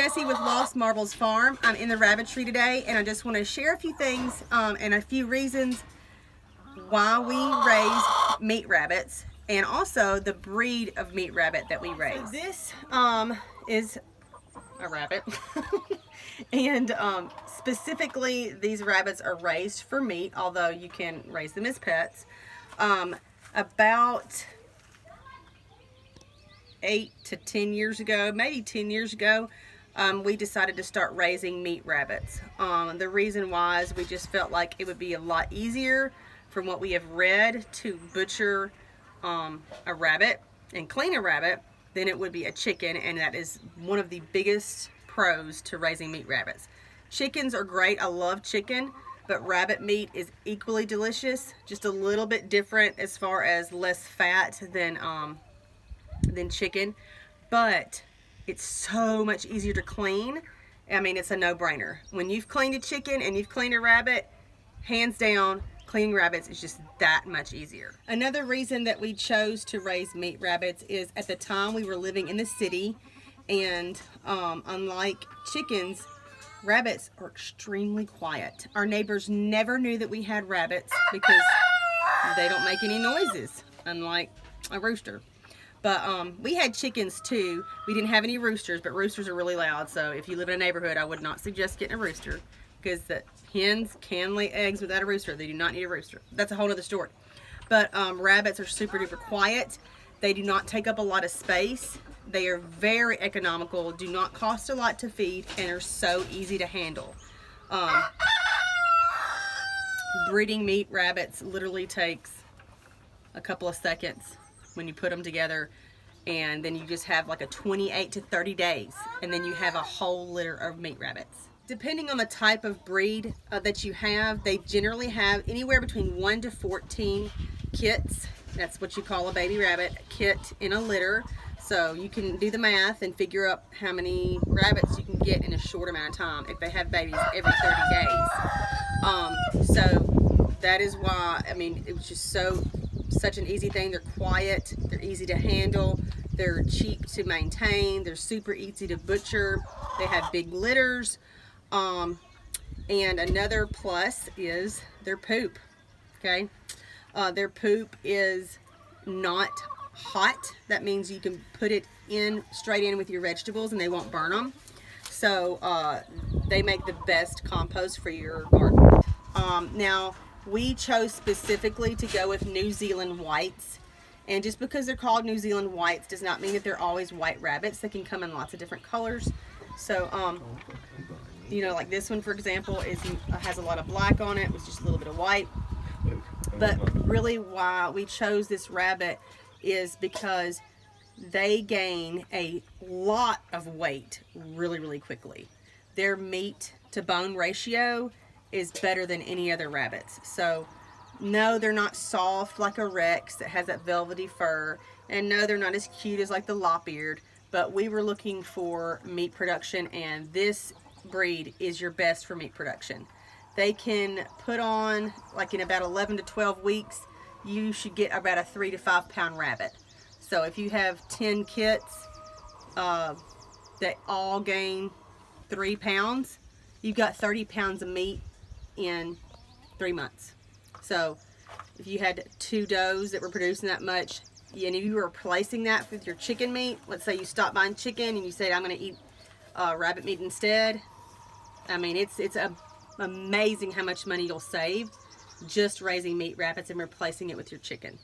Jessie with Lost Marbles Farm. I'm in the rabbitry today, and I just want to share a few things and a few reasons why we raise meat rabbits, and also the breed of meat rabbit that we raise. So this is a rabbit, and specifically these rabbits are raised for meat, although you can raise them as pets. About 8 to 10 years ago, maybe 10 years ago, we decided to start raising meat rabbits. The reason why is we just felt like it would be a lot easier from what we have read to butcher a rabbit and clean a rabbit than it would be a chicken, and that is one of the biggest pros to raising meat rabbits. Chickens are great. I love chicken, but rabbit meat is equally delicious, just a little bit different as far as less fat than chicken, but it's so much easier to clean. I mean, it's a no-brainer. When you've cleaned a chicken and you've cleaned a rabbit, hands down, cleaning rabbits is just that much easier. Another reason that we chose to raise meat rabbits is at the time we were living in the city, and unlike chickens, rabbits are extremely quiet. Our neighbors never knew that we had rabbits because they don't make any noises, unlike a rooster. But we had chickens too. We didn't have any roosters, but roosters are really loud. So if you live in a neighborhood, I would not suggest getting a rooster, because the hens can lay eggs without a rooster. They do not need a rooster. That's a whole other story. But rabbits are super duper quiet. They do not take up a lot of space. They are very economical, do not cost a lot to feed, and are so easy to handle. Breeding meat rabbits literally takes a couple of seconds when you put them together, and then you just have like a 28 to 30 days, and then you have a whole litter of meat rabbits. Depending on the type of breed that you have, they generally have anywhere between 1 to 14 kits. That's what you call a baby rabbit kit in a litter. So you can do the math and figure out how many rabbits you can get in a short amount of time if they have babies every 30 days. So that is why, I mean, it was just such an easy thing. They're quiet, they're easy to handle, they're cheap to maintain, they're super easy to butcher, they have big litters, and another plus is their poop. Okay, their poop is not hot. That means you can put it in straight in with your vegetables and they won't burn them. So they make the best compost for your garden. Now, we chose specifically to go with New Zealand whites, and just because they're called New Zealand whites does not mean that they're always white rabbits. They can come in lots of different colors. So you know, like this one for example has a lot of black on it with just a little bit of white. But really why we chose this rabbit is because they gain a lot of weight really quickly. Their meat to bone ratio is better than any other rabbits. So no, they're not soft like a Rex that has that velvety fur, and no, they're not as cute as like the lop-eared, but we were looking for meat production, and this breed is your best for meat production. They can put on, like in about 11 to 12 weeks, you should get about a 3 to 5 pound rabbit. So if you have 10 kits that all gain 3 pounds, you've got 30 pounds of meat in 3 months. So if you had 2 does that were producing that much, and if you were replacing that with your chicken meat, let's say you stopped buying chicken and you said, I'm going to eat rabbit meat instead, I mean, it's amazing how much money you'll save just raising meat rabbits and replacing it with your chicken.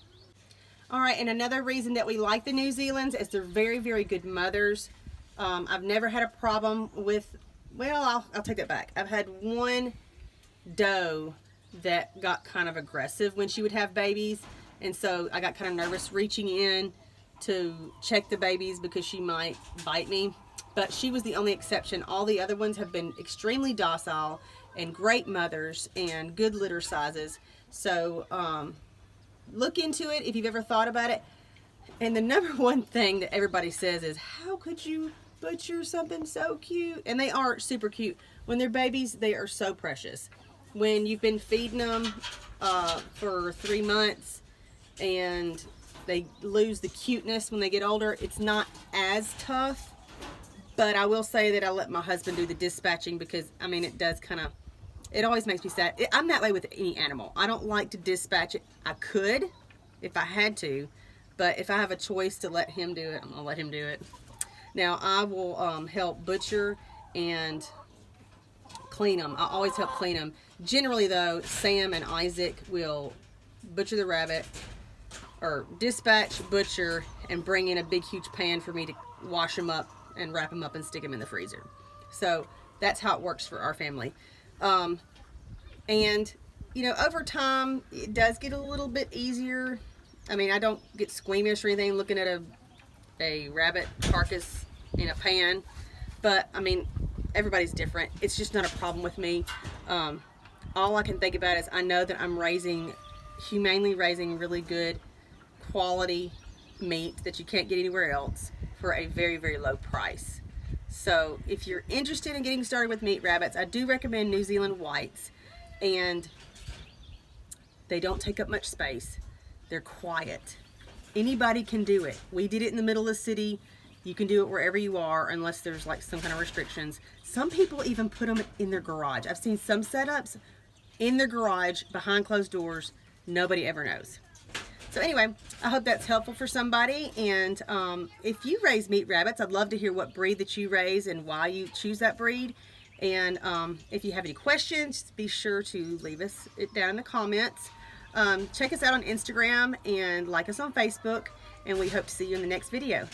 Alright, and another reason that we like the New Zealands is they're very good mothers. I've never had a problem with, well, I'll take that back. I've had one doe that got kind of aggressive when she would have babies, and so I got kind of nervous reaching in to check the babies because she might bite me. But she was the only exception. All the other ones have been extremely docile and great mothers and good litter sizes. So look into it if you've ever thought about it. And the number one thing that everybody says is, how could you butcher something so cute? And they are super cute. When they're babies, they are so precious. When you've been feeding them for 3 months and they lose the cuteness when they get older, it's not as tough, But I will say that I let my husband do the dispatching because, I mean, it does kind of, it always makes me sad. I'm that way with any animal. I don't like to dispatch it. I could if I had to, but if I have a choice to let him do it, I'm going to let him do it. Now, I will help butcher and clean them. I always help clean them. Generally, though, Sam and Isaac will butcher the rabbit, or dispatch, butcher, and bring in a big, huge pan for me to wash them up and wrap them up and stick them in the freezer. So that's how it works for our family. And, you know, over time, it does get a little bit easier. I mean, I don't get squeamish or anything looking at a rabbit carcass in a pan. But, I mean, everybody's different. It's just not a problem with me. All I can think about is I know that I'm humanely raising really good quality meat that you can't get anywhere else for a very, very low price. So if you're interested in getting started with meat rabbits, I do recommend New Zealand whites, and they don't take up much space. They're quiet. Anybody can do it. We did it in the middle of the city. You can do it wherever you are unless there's like some kind of restrictions. Some people even put them in their garage. I've seen some setups in their garage behind closed doors. Nobody ever knows. So anyway, I hope that's helpful for somebody. And if you raise meat rabbits, I'd love to hear what breed that you raise and why you choose that breed. And if you have any questions, be sure to leave us it down in the comments. Check us out on Instagram and like us on Facebook. And we hope to see you in the next video.